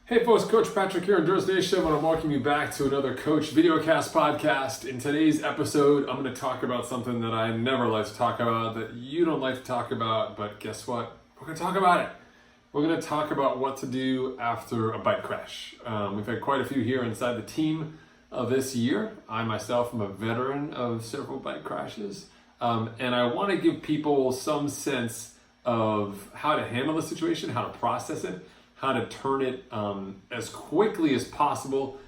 Hey folks, Coach Patrick here, Endurance Nation. I want to welcome you back to another Coach Videocast podcast. In today's episode, I'm going to talk about something that I never like to talk about, that you don't like to talk about, but guess what? We're going to talk about it. We're going to talk about what to do after a bike crash. We've had quite a few here inside the team this year. I myself am a veteran of several bike crashes, and I want to give people some sense of how to handle the situation, how to process it, how to turn it as quickly as possible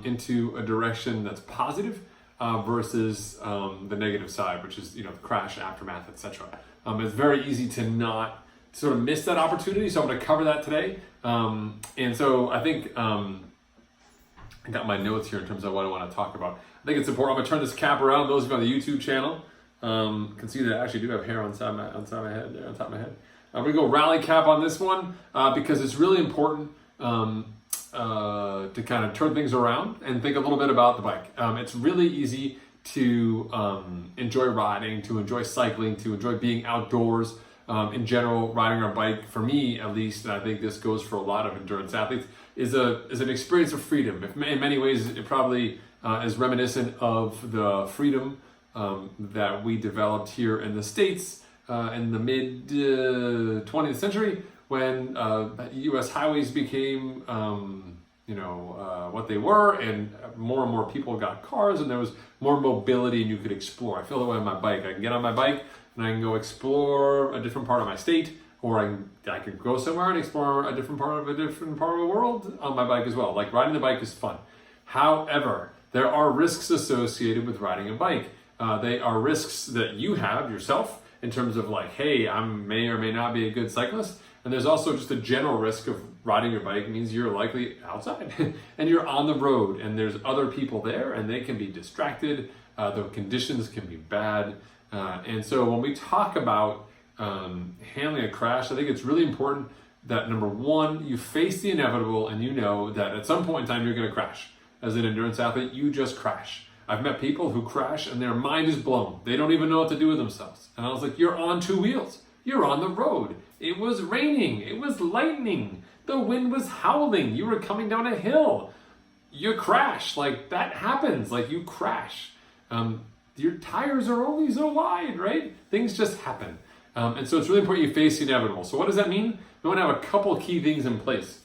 into a direction that's positive versus the negative side, which is the crash, aftermath, etc. It's very easy to not sort of miss that opportunity, so I'm going to cover that today. And so I think I got my notes here in terms of what I want to talk about. I think it's important. I'm going to turn this cap around. Those of you on the YouTube channel can see that I actually do have hair on top of my head. I'm going to go rally cap on this one because it's really important to kind of turn things around and think a little bit about the bike. It's really easy to enjoy riding, to enjoy cycling, to enjoy being outdoors. In general, riding our bike, for me at least, and I think this goes for a lot of endurance athletes, is an experience of freedom. In many ways, it probably is reminiscent of the freedom that we developed here in the States in the mid 20th century, when U.S. highways became what they were, and more people got cars, and there was more mobility, and you could explore. I feel that way on my bike. I can get on my bike and I can go explore a different part of my state, or I can go somewhere and explore a different part of the world on my bike as well. Like, riding the bike is fun. However, there are risks associated with riding a bike. They are risks that you have yourself, in terms of like, hey, I may or may not be a good cyclist. And there's also just a general risk of riding your bike means you're likely outside and you're on the road, and there's other people there and they can be distracted. The conditions can be bad. And so when we talk about handling a crash, I think it's really important that, number one, you face the inevitable and you know that at some point in time you're going to crash. As an endurance athlete, you just crash. I've met people who crash and their mind is blown. They don't even know what to do with themselves. And I was like, you're on two wheels. You're on the road. It was raining. It was lightning. The wind was howling. You were coming down a hill. You crash. Like, that happens. Like, you crash. Your tires are only so wide, right? Things just happen. And so it's really important you face the inevitable. So what does that mean? We want to have a couple key things in place.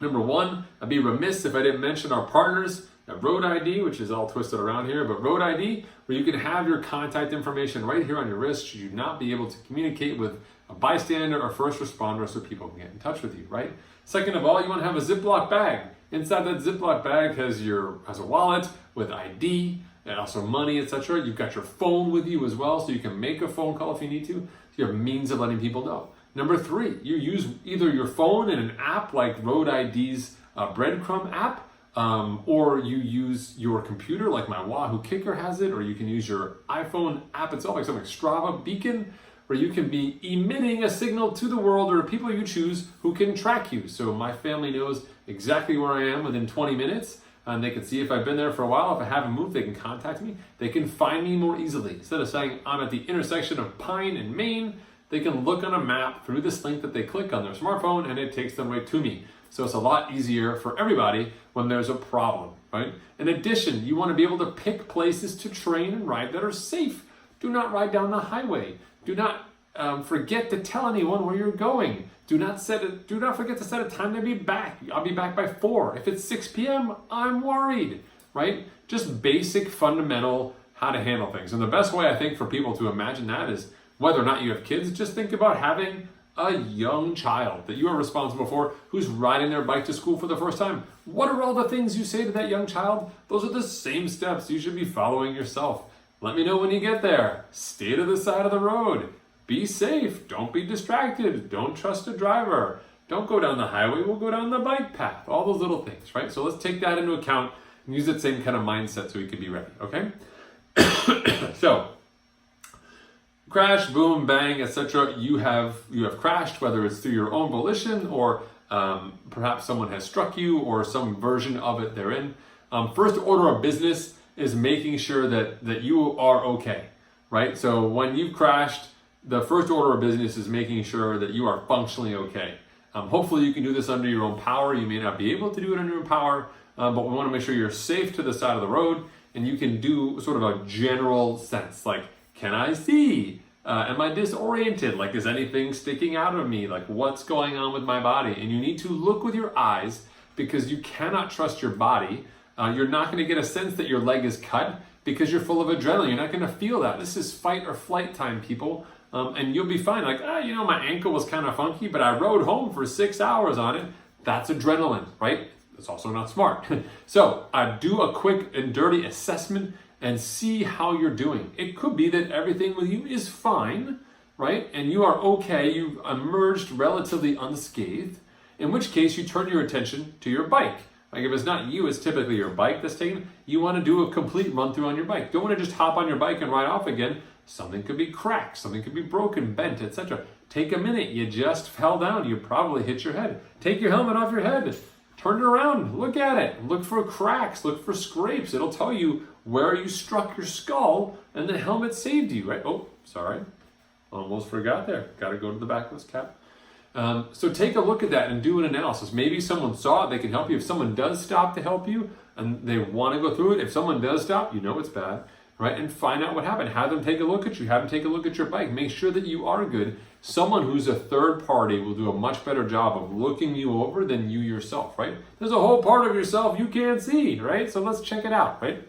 Number one, I'd be remiss if I didn't mention our partners at Road ID, which is all twisted around here, but Road ID, where you can have your contact information right here on your wrist should you not be able to communicate with a bystander or first responder, so people can get in touch with you, right? Second of all, you want to have a Ziploc bag. Inside that Ziploc bag has a wallet with ID and also money, etc. You've got your phone with you as well, so you can make a phone call if you need to. So you have means of letting people know. Number three, you use either your phone and an app like Road ID's breadcrumb app, or you use your computer, like my Wahoo Kicker has it, or you can use your iPhone app itself, like something like Strava Beacon, where you can be emitting a signal to the world or to people you choose who can track you. So my family knows exactly where I am within 20 minutes, and they can see if I've been there for a while. If I haven't moved, they can contact me. They can find me more easily. Instead of saying I'm at the intersection of Pine and Main, they can look on a map through this link that they click on their smartphone, and it takes them right to me. So it's a lot easier for everybody when there's a problem, right? In addition, you want to be able to pick places to train and ride that are safe. Do not ride down the highway. Do not forget to tell anyone where you're going. Do not forget to set a time to be back. I'll be back by 4. If it's 6 p.m., I'm worried, right? Just basic, fundamental how to handle things. And the best way, I think, for people to imagine that is, whether or not you have kids, just think about having a young child that you are responsible for who's riding their bike to school for the first time. What are all the things you say to that young child? Those are the same steps you should be following yourself. Let me know when you get there. Stay to the side of the road. Be safe. Don't be distracted. Don't trust a driver. Don't go down the highway. We'll go down the bike path. All those little things, right? So let's take that into account and use that same kind of mindset so we can be ready, okay? So, crash, boom, bang, etc. You have crashed, whether it's through your own volition or perhaps someone has struck you or some version of it they're in. First order of business is making sure that you are okay, right? So when you've crashed, the first order of business is making sure that you are functionally okay. Hopefully you can do this under your own power. You may not be able to do it under your own power, but we want to make sure you're safe to the side of the road and you can do sort of a general sense, like, can I see? Am I disoriented? Like, is anything sticking out of me? Like, what's going on with my body? And you need to look with your eyes because you cannot trust your body. You're not going to get a sense that your leg is cut because you're full of adrenaline. You're not going to feel that. This is fight or flight time, people. And you'll be fine. Like, my ankle was kind of funky, but I rode home for 6 hours on it. That's adrenaline, right? It's also not smart. So do a quick and dirty assessment and see how you're doing. It could be that everything with you is fine, right? And you are okay. You've emerged relatively unscathed, in which case you turn your attention to your bike. Like if it's not you, it's typically your bike that's taken. You want to do a complete run through on your bike. Don't want to just hop on your bike and ride off again. Something could be cracked, something could be broken, bent, etc. Take a minute. You just fell down. You probably hit your head. Take your helmet off your head. Turn it around. Look at it. Look for cracks. Look for scrapes. It'll tell you where you struck your skull and the helmet saved you, right? Oh, sorry. Almost forgot there. Got to go to the back of this cap. So take a look at that and do an analysis. Maybe someone saw it. They can help you. If someone does stop to help you and they want to go through it, if someone does stop, you know it's bad. Right, and find out what happened. Have them take a look at you. Have them take a look at your bike. Make sure that you are good. Someone who's a third party will do a much better job of looking you over than you yourself, right? There's a whole part of yourself you can't see, right? So let's check it out, right?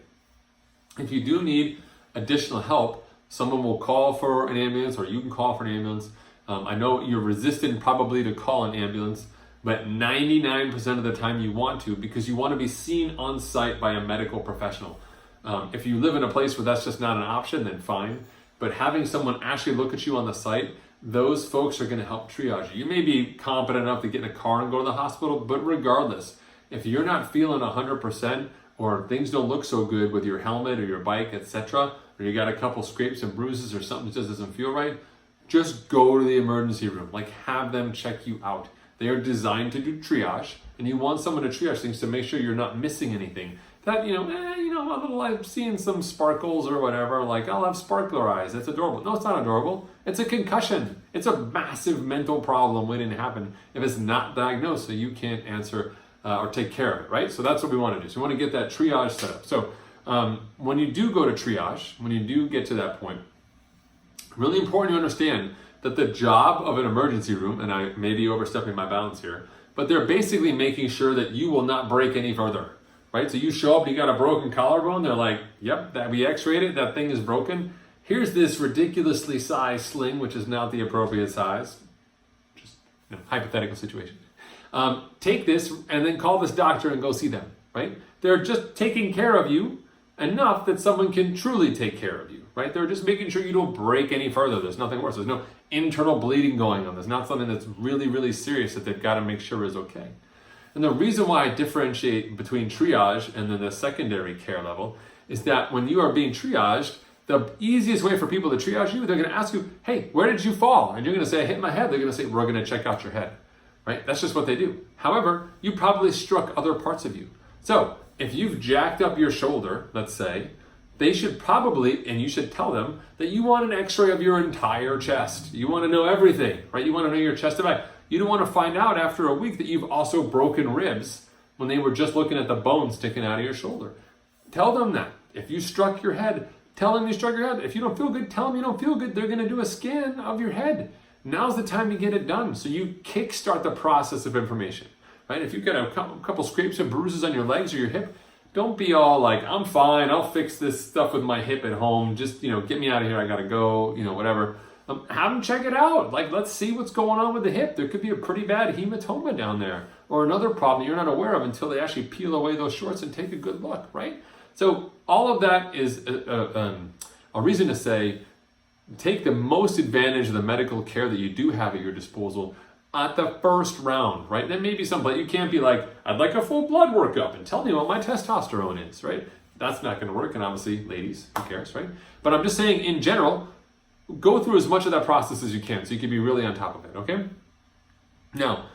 If you do need additional help, someone will call for an ambulance or you can call for an ambulance. I know you're resistant probably to call an ambulance, but 99% of the time you want to because you want to be seen on site by a medical professional. If you live in a place where that's just not an option, then fine. But having someone actually look at you on the site, those folks are going to help triage you. You may be competent enough to get in a car and go to the hospital, but regardless, if you're not feeling 100% or things don't look so good with your helmet or your bike, etc., or you got a couple scrapes and bruises or something that just doesn't feel right, just go to the emergency room. Like, have them check you out. They are designed to do triage, and you want someone to triage things to make sure you're not missing anything. That, I'm seeing some sparkles or whatever, like I'll have sparkler eyes, that's adorable. No, it's not adorable. It's a concussion. It's a massive mental problem waiting to happen if it's not diagnosed, so you can't answer or take care of it, right? So that's what we want to do. So we want to get that triage set up. So when you do go to triage, when you do get to that point, really important to understand that the job of an emergency room, and I may be overstepping my bounds here, but they're basically making sure that you will not break any further. Right? So you show up, you got a broken collarbone, they're like, yep, that we x-rayed it, that thing is broken. Here's this ridiculously sized sling, which is not the appropriate size. Just hypothetical situation. Take this and then call this doctor and go see them, right? They're just taking care of you enough that someone can truly take care of you, right? They're just making sure you don't break any further. There's nothing worse. There's no internal bleeding going on. There's not something that's really, really serious that they've got to make sure is okay. And the reason why I differentiate between triage and then the secondary care level is that when you are being triaged, the easiest way for people to triage you, they're going to ask you, hey, where did you fall? And you're going to say, I hit my head. They're going to say, we're going to check out your head, right? That's just what they do. However, you probably struck other parts of you. So if you've jacked up your shoulder, let's say, they should probably, and you should tell them that you want an x-ray of your entire chest. You want to know everything, right? You want to know your chest and back. You don't want to find out after a week that you've also broken ribs when they were just looking at the bone sticking out of your shoulder. Tell them that. If you struck your head, tell them you struck your head. If you don't feel good, tell them you don't feel good. They're going to do a scan of your head. Now's the time to get it done. So you kickstart the process of information, right? If you've got a couple scrapes and bruises on your legs or your hip, don't be all like, I'm fine. I'll fix this stuff with my hip at home. Just, get me out of here. I got to go, whatever. Have them check it out. Like, let's see what's going on with the hip. There could be a pretty bad hematoma down there or another problem you're not aware of until they actually peel away those shorts and take a good look, right? So all of that is a reason to say, take the most advantage of the medical care that you do have at your disposal at the first round, right? Then maybe someplace you can't be like, I'd like a full blood workup and tell me what my testosterone is, right? That's not going to work. And obviously, ladies, who cares, right? But I'm just saying in general, go through as much of that process as you can so you can be really on top of it, okay? Now,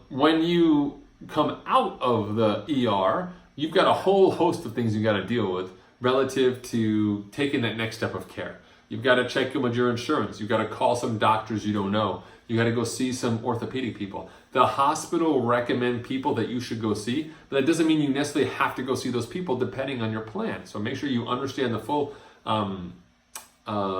when you come out of the ER, you've got a whole host of things you got to deal with relative to taking that next step of care. You've got to check in with your insurance. You've got to call some doctors you don't know. You got to go see some orthopedic people. The hospital will recommend people that you should go see, but that doesn't mean you necessarily have to go see those people depending on your plan. So make sure you understand the full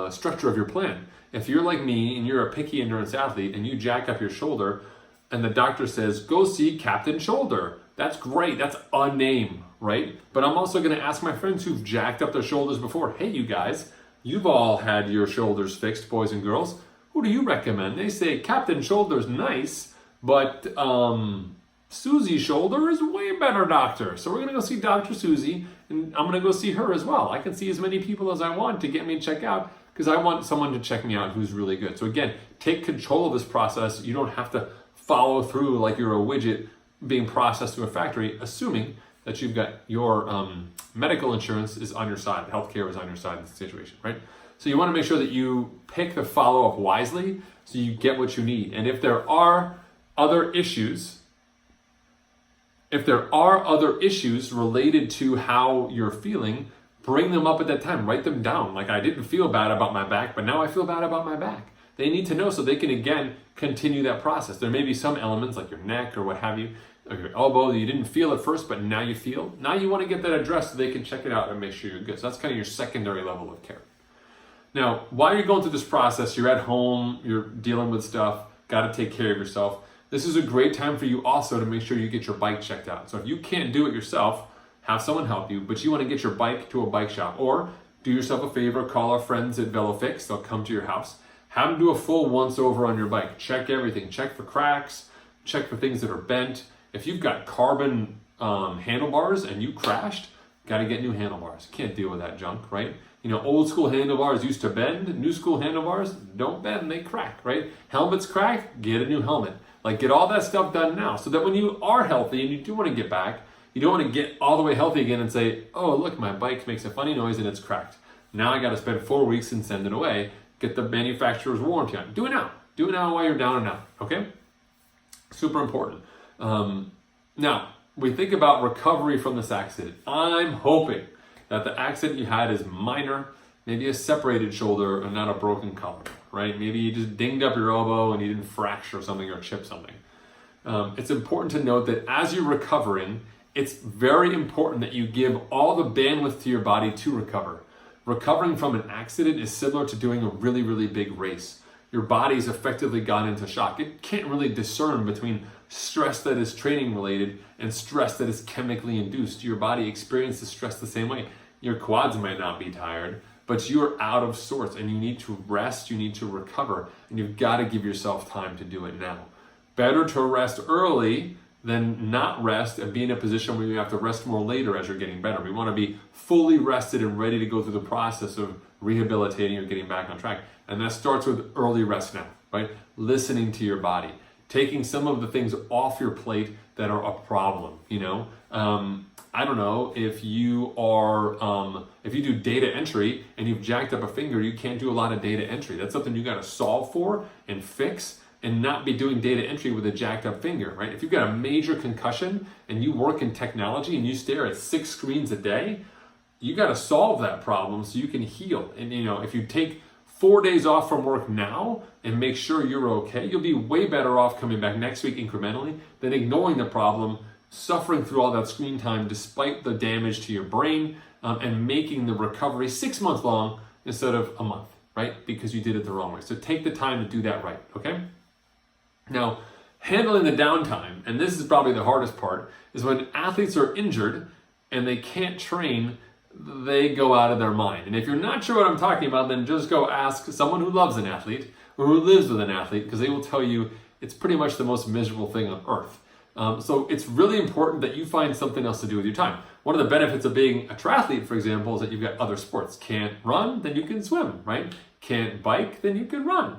structure of your plan. If you're like me and you're a picky endurance athlete and you jack up your shoulder and the doctor says, go see Captain Shoulder, that's great. That's a name, right? But I'm also going to ask my friends who've jacked up their shoulders before, hey, you guys, you've all had your shoulders fixed, boys and girls. Who do you recommend? They say Captain Shoulder's nice, but Susie's shoulder is way better, doctor. So we're going to go see Dr. Susie, and I'm going to go see her as well. I can see as many people as I want to get me checked out because I want someone to check me out who's really good. So again, take control of this process. You don't have to follow through like you're a widget being processed through a factory, assuming that you've got your medical insurance is on your side, healthcare is on your side in the situation, right? So you want to make sure that you pick the follow-up wisely so you get what you need. And if there are other issues, related to how you're feeling, bring them up at that time, write them down. Like, I didn't feel bad about my back, but now I feel bad about my back. They need to know so they can, again, continue that process. There may be some elements like your neck or what have you, or your elbow that you didn't feel at first, but now you feel. Now you want to get that addressed so they can check it out and make sure you're good. So that's kind of your secondary level of care. Now, while you're going through this process, you're at home, you're dealing with stuff, got to take care of yourself. This is a great time for you also to make sure you get your bike checked out. So if you can't do it yourself, have someone help you, but you want to get your bike to a bike shop, or do yourself a favor, call our friends at VeloFix, they'll come to your house. Have them do a full once over on your bike. Check everything. Check for cracks. Check for things that are bent. If you've got carbon handlebars and you crashed, got to get new handlebars. Can't deal with that junk, right? You know, old school handlebars used to bend. New school handlebars don't bend, they crack, right? Helmets crack, get a new helmet. Like, get all that stuff done now so that when you are healthy and you do want to get back, you don't want to get all the way healthy again and say, oh, look, my bike makes a funny noise and it's cracked. Now I got to spend 4 weeks and send it away. Get the manufacturer's warranty on it. Do it now. Do it now while you're down and out, okay? Super important. Now, we think about recovery from this accident. I'm hoping that the accident you had is minor, maybe a separated shoulder and not a broken collarbone, right? Maybe you just dinged up your elbow and you didn't fracture something or chip something. It's important to note that as you're recovering, it's very important that you give all the bandwidth to your body to recover. Recovering from an accident is similar to doing a really, really big race. Your body's effectively gone into shock. It can't really discern between stress that is training related and stress that is chemically induced. Your body experiences stress the same way. Your quads might not be tired, but you're out of sorts and you need to rest, you need to recover, and you've got to give yourself time to do it now. Better to rest early than not rest and be in a position where you have to rest more later as you're getting better. We want to be fully rested and ready to go through the process of rehabilitating or getting back on track. And that starts with early rest now, right? Listening to your body, taking some of the things off your plate that are a problem, you know? I don't know, if you do data entry and you've jacked up a finger, you can't do a lot of data entry. That's something you got to solve for and fix, and not be doing data entry with a jacked up finger, right? If you've got a major concussion and you work in technology and you stare at 6 screens a day, you got to solve that problem so you can heal. And you know, if you take 4 days off from work now and make sure you're okay, you'll be way better off coming back next week incrementally than ignoring the problem, suffering through all that screen time despite the damage to your brain, and making the recovery 6 months long instead of a month, right? Because you did it the wrong way. So take the time to do that right, okay? Now, handling the downtime, and this is probably the hardest part, is when athletes are injured and they can't train, they go out of their mind. And if you're not sure what I'm talking about, then just go ask someone who loves an athlete or who lives with an athlete, because they will tell you it's pretty much the most miserable thing on earth. So it's really important that you find something else to do with your time. One of the benefits of being a triathlete, for example, is that you've got other sports. Can't run, then you can swim, right? Can't bike, then you can run.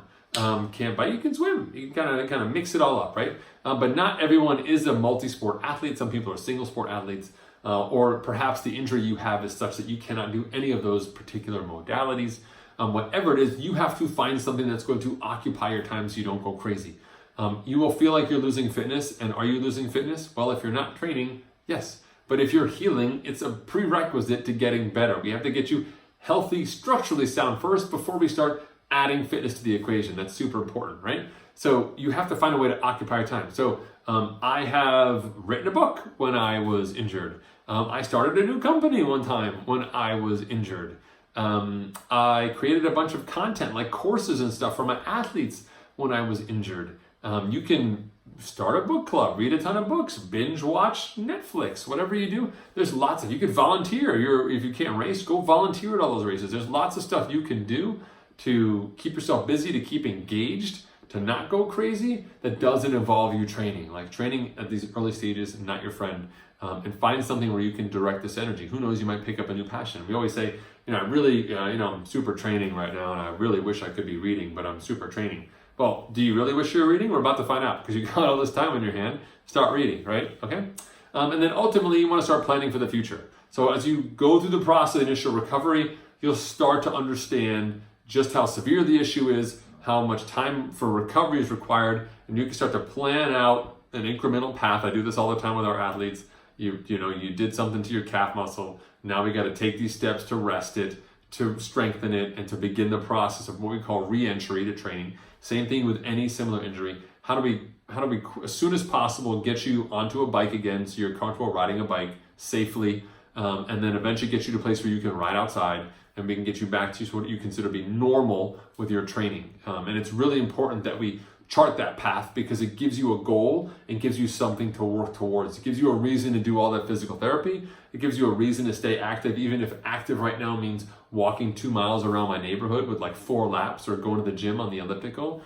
Can't bike, you can swim. You can kind of mix it all up, right? But not everyone is a multi-sport athlete. Some people are single sport athletes, or perhaps the injury you have is such that you cannot do any of those particular modalities. Whatever it is, you have to find something that's going to occupy your time so you don't go crazy. You will feel like you're losing fitness, and are you losing fitness? Well, if you're not training, yes. But if you're healing, it's a prerequisite to getting better. We have to get you healthy, structurally sound first before we start adding fitness to the equation. That's super important, right? So you have to find a way to occupy your time. So I have written a book when I was injured. I started a new company one time when I was injured. I created a bunch of content like courses and stuff for my athletes when I was injured. You can start a book club, read a ton of books, binge watch Netflix, whatever you do. There's lots of, you could volunteer. If you can't race, go volunteer at all those races. There's lots of stuff you can do to keep yourself busy, to keep engaged, to not go crazy, that doesn't involve you training. Like training at these early stages is not your friend. And find something where you can direct this energy. Who knows, you might pick up a new passion. We always say, I'm super training right now and I really wish I could be reading, but I'm super training. Well, do you really wish you were reading? We're about to find out because you got all this time on your hand. Start reading, right? Okay? And then ultimately you want to start planning for the future. So as you go through the process of initial recovery, you'll start to understand just how severe the issue is, how much time for recovery is required, and you can start to plan out an incremental path. I do this all the time with our athletes. You did something to your calf muscle. Now we got to take these steps to rest it, to strengthen it, and to begin the process of what we call re-entry to training. Same thing with any similar injury. How do we as soon as possible get you onto a bike again so you're comfortable riding a bike safely, and then eventually get you to a place where you can ride outside, and we can get you back to what you consider to be normal with your training. And it's really important that we chart that path because it gives you a goal and gives you something to work towards. It gives you a reason to do all that physical therapy. It gives you a reason to stay active, even if active right now means walking 2 miles around my neighborhood with like 4 laps or going to the gym on the elliptical.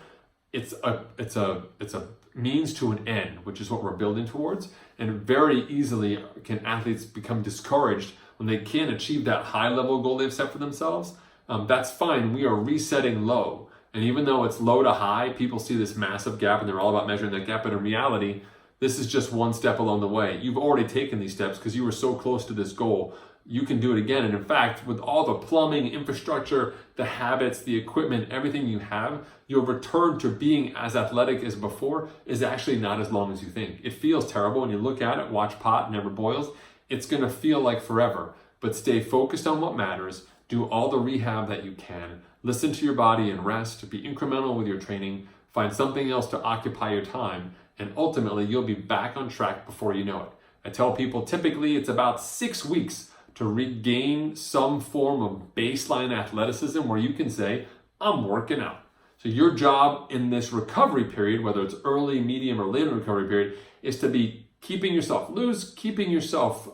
It's a means to an end, which is what we're building towards. And very easily can athletes become discouraged when they can't achieve that high level goal they've set for themselves. That's fine. We are resetting low. And even though it's low to high, people see this massive gap and they're all about measuring that gap. But in reality, this is just one step along the way. You've already taken these steps because you were so close to this goal. You can do it again. And in fact, with all the plumbing, infrastructure, the habits, the equipment, everything you have, your return to being as athletic as before is actually not as long as you think. It feels terrible when you look at it, watch pot, never boils. It's going to feel like forever. But stay focused on what matters. Do all the rehab that you can. Listen to your body and rest. Be incremental with your training. Find something else to occupy your time. And ultimately, you'll be back on track before you know it. I tell people typically it's about 6 weeks to regain some form of baseline athleticism where you can say, I'm working out. So your job in this recovery period, whether it's early, medium, or later recovery period, is to be keeping yourself loose, keeping yourself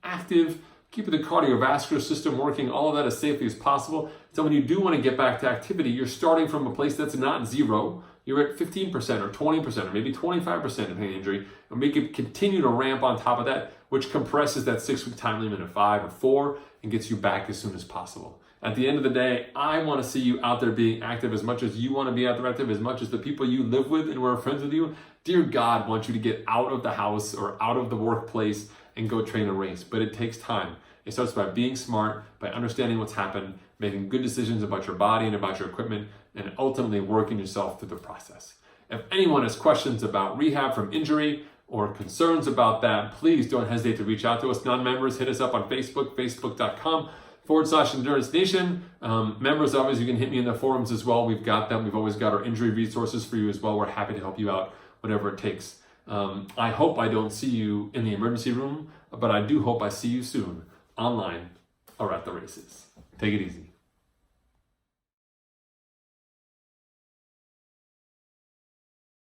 active, keeping the cardiovascular system working, all of that as safely as possible. So when you do want to get back to activity, you're starting from a place that's not zero. You're at 15% or 20% or maybe 25% depending on injury. And we can continue to ramp on top of that, which compresses that 6-week time limit to 5 or 4 and gets you back as soon as possible. At the end of the day, I want to see you out there being active as much as you want to be out there active, as much as the people you live with and who are friends with you. Dear God wants you to get out of the house or out of the workplace and go train a race, but it takes time. It starts by being smart, by understanding what's happened, making good decisions about your body and about your equipment, and ultimately working yourself through the process. If anyone has questions about rehab from injury or concerns about that, please don't hesitate to reach out to us. Non-members, hit us up on Facebook, facebook.com/Endurance Nation. Members, obviously, you can hit me in the forums as well. We've got them. We've always got our injury resources for you as well. We're happy to help you out whatever it takes. I hope I don't see you in the emergency room, but I do hope I see you soon, online or at the races. Take it easy.